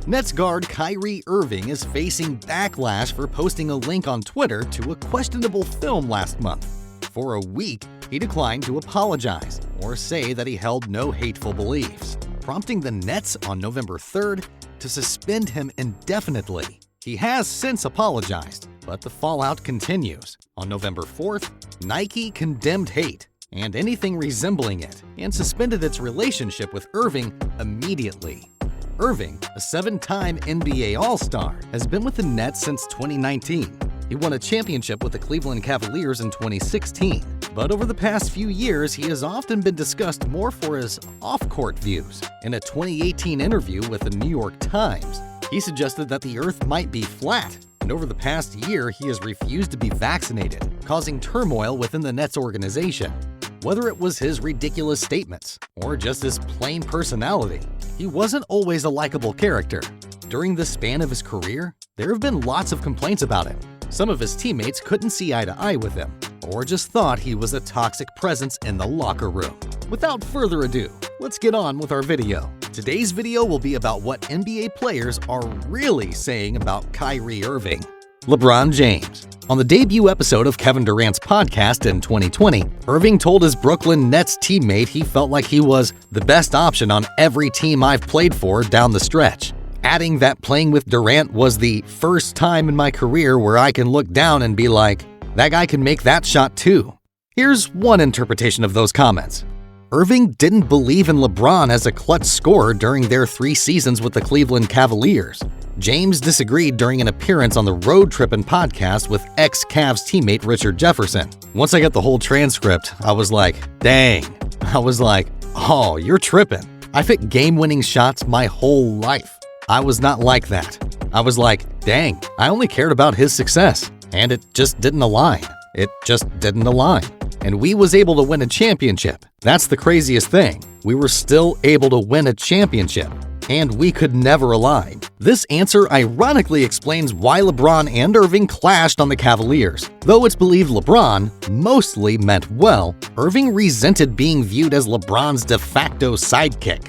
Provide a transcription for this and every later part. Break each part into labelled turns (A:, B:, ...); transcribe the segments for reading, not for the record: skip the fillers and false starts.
A: Nets guard Kyrie Irving is facing backlash for posting a link on Twitter to a questionable film last month. For a week, he declined to apologize or say that he held no hateful beliefs, prompting the Nets on November 3rd to suspend him indefinitely. He has since apologized, but the fallout continues. On November 4th, Nike condemned hate and anything resembling it and suspended its relationship with Irving immediately. Irving, a 7-time NBA All-Star, has been with the Nets since 2019. He won a championship with the Cleveland Cavaliers in 2016, but over the past few years, he has often been discussed more for his off-court views. In a 2018 interview with the New York Times, he suggested that the Earth might be flat, and over the past year, he has refused to be vaccinated, causing turmoil within the Nets organization. Whether it was his ridiculous statements or just his plain personality, he wasn't always a likable character. During the span of his career, there have been lots of complaints about him. Some of his teammates couldn't see eye to eye with him, or just thought he was a toxic presence in the locker room. Without further ado, let's get on with our video. Today's video will be about what NBA players are really saying about Kyrie Irving. LeBron James. On the debut episode of Kevin Durant's podcast in 2020, Irving told his Brooklyn Nets teammate he felt like he was the best option on every team I've played for down the stretch, adding that playing with Durant was the first time in my career where I can look down and be like, that guy can make that shot too. Here's one interpretation of those comments. Irving didn't believe in LeBron as a clutch scorer during their 3 seasons with the Cleveland Cavaliers. James disagreed during an appearance on the Road Trippin' podcast with ex-Cavs teammate Richard Jefferson. Once I got the whole transcript, I was like, dang. I was like, oh, you're tripping. I've hit game-winning shots my whole life. I was not like that. I was like, dang, I only cared about his success. And it just didn't align. It just didn't align. And we was able to win a championship. That's the craziest thing. We were still able to win a championship. And we could never align. This answer ironically explains why LeBron and Irving clashed on the Cavaliers. Though it's believed LeBron mostly meant well, Irving resented being viewed as LeBron's de facto sidekick.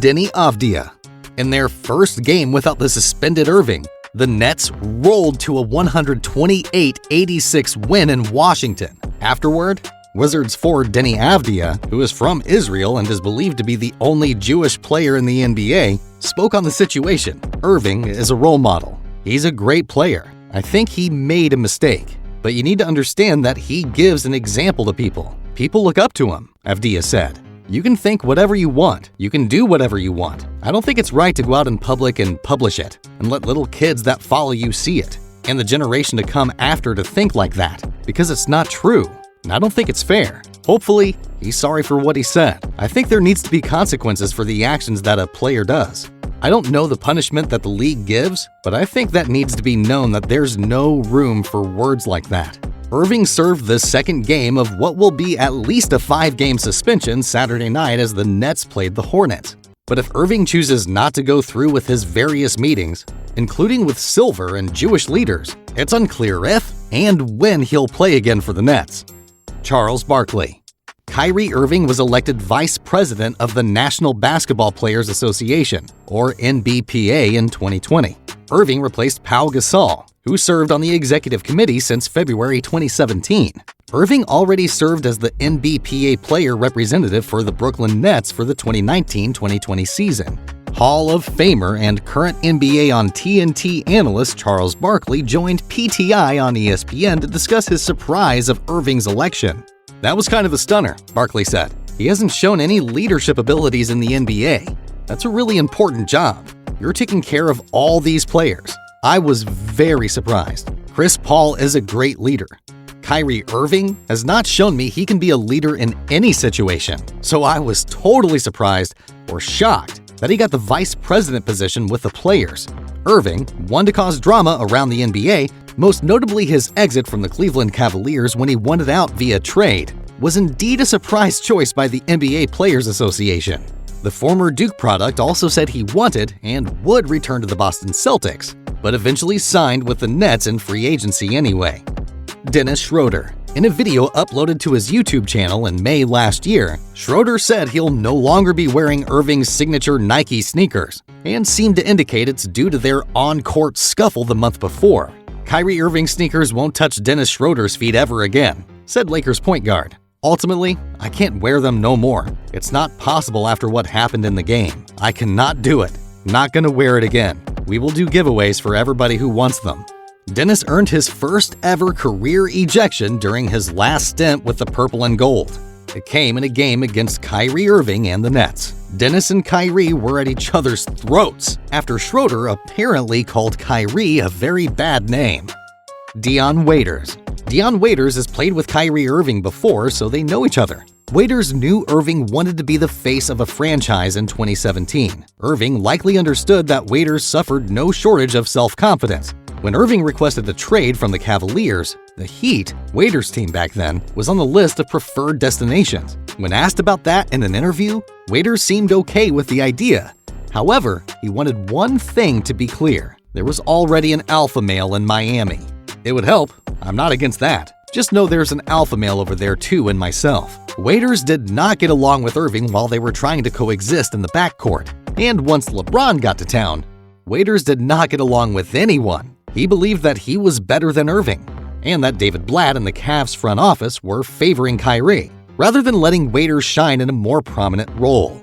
A: Denny Avdia. In their first game without the suspended Irving, the Nets rolled to a 128-86 win in Washington. Afterward, Wizards forward Denny Avdia, who is from Israel and is believed to be the only Jewish player in the NBA, spoke on the situation. Irving is a role model. He's a great player. I think he made a mistake, but you need to understand that he gives an example to people. People look up to him, Avdia said. You can think whatever you want. You can do whatever you want. I don't think it's right to go out in public and publish it and let little kids that follow you see it and the generation to come after to think like that, because it's not true. And I don't think it's fair. Hopefully, he's sorry for what he said. I think there needs to be consequences for the actions that a player does. I don't know the punishment that the league gives, but I think that needs to be known that there's no room for words like that. Irving served the second game of what will be at least a 5-game suspension Saturday night as the Nets played the Hornets. But if Irving chooses not to go through with his various meetings, including with Silver and Jewish leaders, it's unclear if and when he'll play again for the Nets. Charles Barkley. Kyrie Irving was elected vice president of the National Basketball Players Association, or N.B.A, in 2020. Irving replaced Pau Gasol, who served on the executive committee since February 2017. Irving already served as the N.B.A player representative for the Brooklyn Nets for the 2019-2020 season. Hall of Famer and current NBA on TNT analyst Charles Barkley joined PTI on ESPN to discuss his surprise of Irving's election. That was kind of a stunner, Barkley said. He hasn't shown any leadership abilities in the NBA. That's a really important job. You're taking care of all these players. I was very surprised. Chris Paul is a great leader. Kyrie Irving has not shown me he can be a leader in any situation. So I was totally surprised or shocked that he got the vice president position with the players. Irving, one to cause drama around the NBA, most notably his exit from the Cleveland Cavaliers when he wanted out via trade, was indeed a surprise choice by the NBA Players Association. The former Duke product also said he wanted and would return to the Boston Celtics, but eventually signed with the Nets in free agency anyway. Dennis Schroeder. In a video uploaded to his YouTube channel in May last year, Schroeder said he'll no longer be wearing Irving's signature Nike sneakers, and seemed to indicate it's due to their on-court scuffle the month before. Kyrie Irving's sneakers won't touch Dennis Schroeder's feet ever again, said Lakers point guard. Ultimately, I can't wear them no more. It's not possible after what happened in the game. I cannot do it. Not gonna wear it again. We will do giveaways for everybody who wants them. Dennis earned his first ever career ejection during his last stint with the purple and gold. It came in a game against Kyrie Irving and the Nets. Dennis and Kyrie were at each other's throats after Schroeder apparently called Kyrie a very bad name. Dion Waiters. Dion Waiters has played with Kyrie Irving before, so they know each other. Waiters knew Irving wanted to be the face of a franchise in 2017. Irving likely understood that Waiters suffered no shortage of self-confidence. When Irving requested a trade from the Cavaliers, the Heat, Waiters' team back then, was on the list of preferred destinations. When asked about that in an interview, Waiters seemed okay with the idea. However, he wanted one thing to be clear. There was already an alpha male in Miami. It would help. I'm not against that. Just know there's an alpha male over there too in myself. Waiters did not get along with Irving while they were trying to coexist in the backcourt. And once LeBron got to town, Waiters did not get along with anyone. He believed that he was better than Irving, and that David Blatt and the Cavs front office were favoring Kyrie, rather than letting Waiters shine in a more prominent role.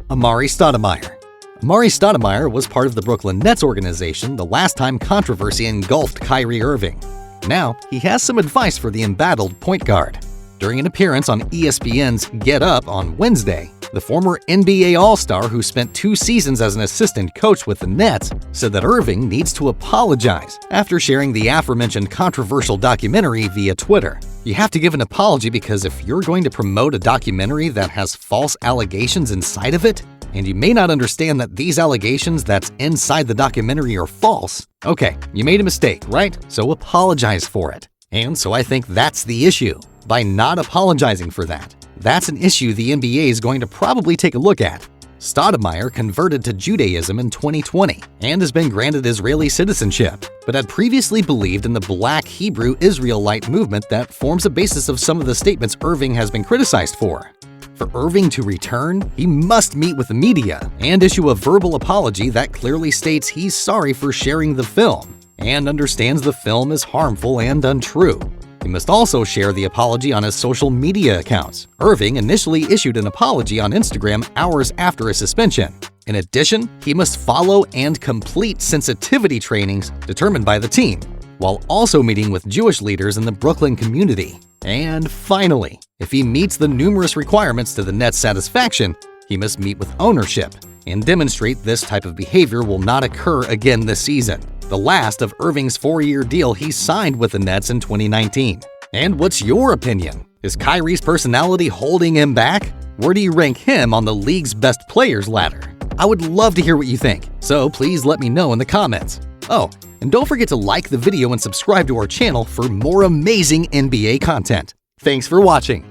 A: Amari Stoudemire. Amari Stoudemire was part of the Brooklyn Nets organization the last time controversy engulfed Kyrie Irving. Now, he has some advice for the embattled point guard. During an appearance on ESPN's Get Up on Wednesday, the former N.B.A. All-Star who spent 2 seasons as an assistant coach with the Nets said that Irving needs to apologize after sharing the aforementioned controversial documentary via Twitter. You have to give an apology because if you're going to promote a documentary that has false allegations inside of it, and you may not understand that these allegations that's inside the documentary are false, okay, you made a mistake, right? So apologize for it. And so I think that's the issue. By not apologizing for that, that's an issue the NBA is going to probably take a look at. Stoudemire converted to Judaism in 2020 and has been granted Israeli citizenship, but had previously believed in the Black Hebrew Israelite movement that forms the basis of some of the statements Irving has been criticized for. For Irving to return, he must meet with the media and issue a verbal apology that clearly states he's sorry for sharing the film and understands the film is harmful and untrue. He must also share the apology on his social media accounts. Irving initially issued an apology on Instagram hours after his suspension. In addition, he must follow and complete sensitivity trainings determined by the team, while also meeting with Jewish leaders in the Brooklyn community. And finally, if he meets the numerous requirements to the Nets' satisfaction, he must meet with ownership and demonstrate this type of behavior will not occur again this season, the last of Irving's 4-year deal he signed with the Nets in 2019. And what's your opinion? Is Kyrie's personality holding him back? Where do you rank him on the league's best players ladder? I would love to hear what you think, so please let me know in the comments. Oh, and don't forget to like the video and subscribe to our channel for more amazing NBA content. Thanks for watching.